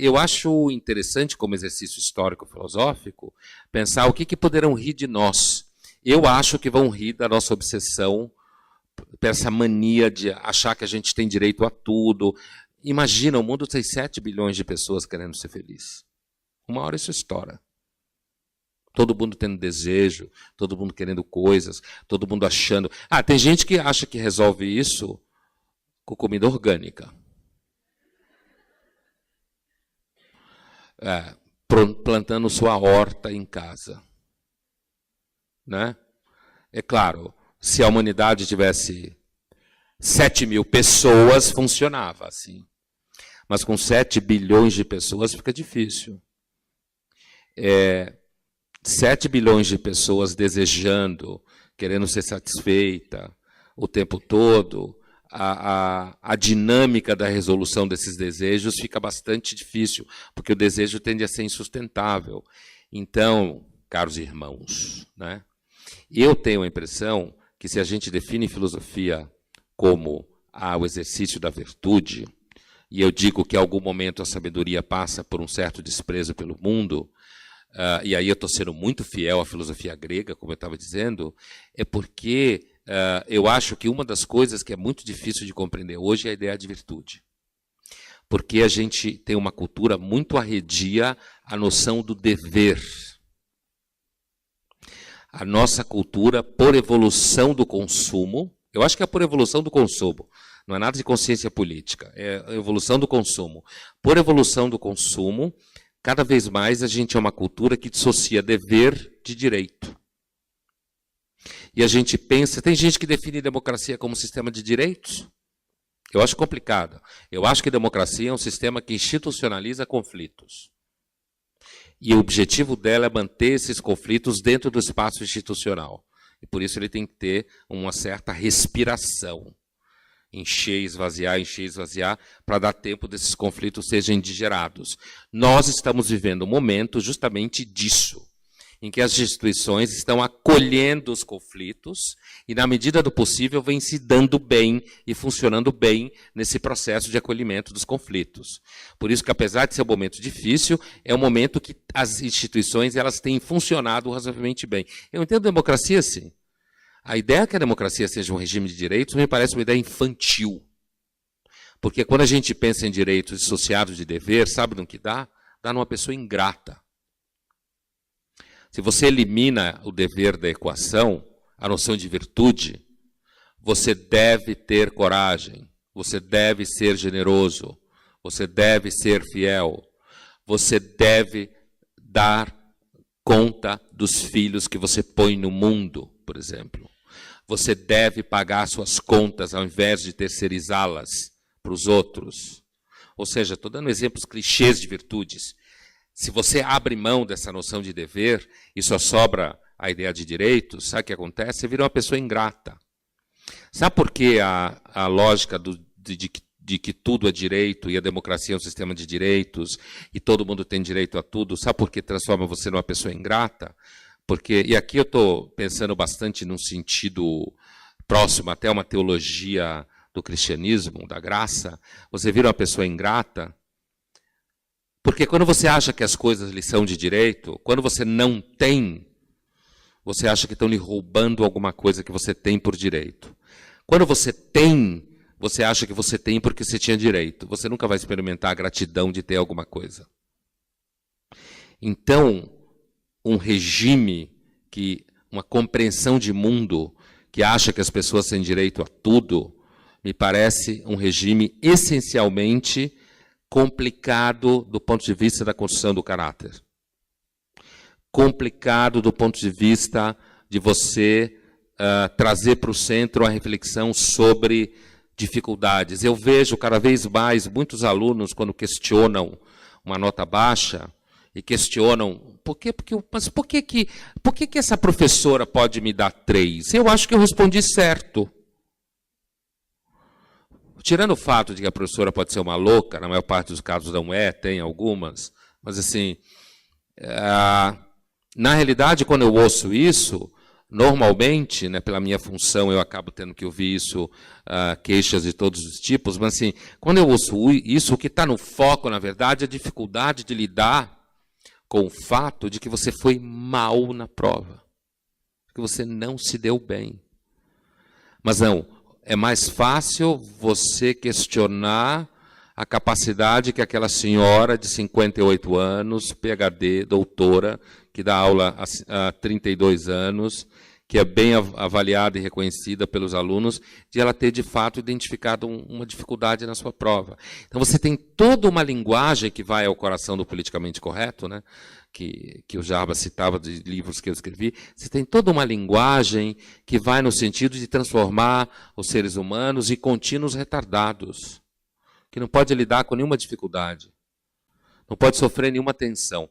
eu acho interessante, como exercício histórico-filosófico, pensar o que poderão rir de nós. Eu acho que vão rir da nossa obsessão, dessa mania de achar que a gente tem direito a tudo. Imagina, o mundo tem 7 bilhões de pessoas querendo ser feliz. Uma hora isso estoura. Todo mundo tendo desejo, todo mundo querendo coisas, todo mundo achando... tem gente que acha que resolve isso com comida orgânica. Plantando sua horta em casa. Né? É claro, se a humanidade tivesse 7 mil pessoas, funcionava assim. Mas com 7 bilhões de pessoas fica difícil. 7 bilhões de pessoas desejando, querendo ser satisfeita o tempo todo, a dinâmica da resolução desses desejos fica bastante difícil, porque o desejo tende a ser insustentável. Então, caros irmãos, né, eu tenho a impressão que se a gente define filosofia como o exercício da virtude, e eu digo que em algum momento a sabedoria passa por um certo desprezo pelo mundo, e aí eu estou sendo muito fiel à filosofia grega, como eu estava dizendo, é porque eu acho que uma das coisas que é muito difícil de compreender hoje é a ideia de virtude. Porque a gente tem uma cultura muito arredia à noção do dever. A nossa cultura, por evolução do consumo, eu acho que é por evolução do consumo, não é nada de consciência política, é a evolução do consumo. Por evolução do consumo, cada vez mais a gente é uma cultura que dissocia dever de direito. E a gente pensa, tem gente que define democracia como sistema de direitos. Eu acho complicado. Eu acho que democracia é um sistema que institucionaliza conflitos. E o objetivo dela é manter esses conflitos dentro do espaço institucional. E por isso ele tem que ter uma certa respiração. Encher, esvaziar, para dar tempo desses conflitos sejam indigerados. Nós estamos vivendo um momento justamente disso, em que as instituições estão acolhendo os conflitos e, na medida do possível, vêm se dando bem e funcionando bem nesse processo de acolhimento dos conflitos. Por isso que, apesar de ser um momento difícil, é um momento que as instituições elas têm funcionado razoavelmente bem. Eu entendo a democracia, sim. A ideia que a democracia seja um regime de direitos me parece uma ideia infantil. Porque quando a gente pensa em direitos dissociados de dever, sabe no que dá? Dá numa pessoa ingrata. Se você elimina o dever da equação, a noção de virtude, você deve ter coragem, você deve ser generoso, você deve ser fiel, você deve dar conta dos filhos que você põe no mundo, por exemplo. Você deve pagar suas contas ao invés de terceirizá-las para os outros. Ou seja, estou dando exemplos clichês de virtudes. Se você abre mão dessa noção de dever e só sobra a ideia de direitos, sabe o que acontece? Você vira uma pessoa ingrata. Sabe por que a lógica de que tudo é direito e a democracia é um sistema de direitos e todo mundo tem direito a tudo? Sabe por que transforma você numa pessoa ingrata? Porque, e aqui eu estou pensando bastante num sentido próximo até uma teologia do cristianismo, da graça, você vira uma pessoa ingrata, porque quando você acha que as coisas lhe são de direito, quando você não tem, você acha que estão lhe roubando alguma coisa que você tem por direito. Quando você tem, você acha que você tem porque você tinha direito. Você nunca vai experimentar a gratidão de ter alguma coisa. Então, um regime, uma compreensão de mundo que acha que as pessoas têm direito a tudo, me parece um regime essencialmente complicado do ponto de vista da construção do caráter. Complicado do ponto de vista de você trazer para o centro a reflexão sobre dificuldades. Eu vejo cada vez mais muitos alunos, quando questionam uma nota baixa, e questionam, mas por que essa professora pode me dar 3? Eu acho que eu respondi certo. Tirando o fato de que a professora pode ser uma louca, na maior parte dos casos não é, tem algumas, mas assim, na realidade, quando eu ouço isso, Normalmente, né, pela minha função, eu acabo tendo que ouvir isso, queixas de todos os tipos, mas assim, quando eu ouço isso, o que está no foco, na verdade, é a dificuldade de lidar com o fato de que você foi mal na prova, que você não se deu bem. Mas não, é mais fácil você questionar a capacidade que aquela senhora de 58 anos, PhD, doutora, que dá aula há 32 anos, que é bem avaliada e reconhecida pelos alunos, de ela ter, de fato, identificado uma dificuldade na sua prova. Então, você tem toda uma linguagem que vai ao coração do politicamente correto, né? que o Jarbas citava de livros que eu escrevi, você tem toda uma linguagem que vai no sentido de transformar os seres humanos em contínuos retardados, que não pode lidar com nenhuma dificuldade, não pode sofrer nenhuma tensão.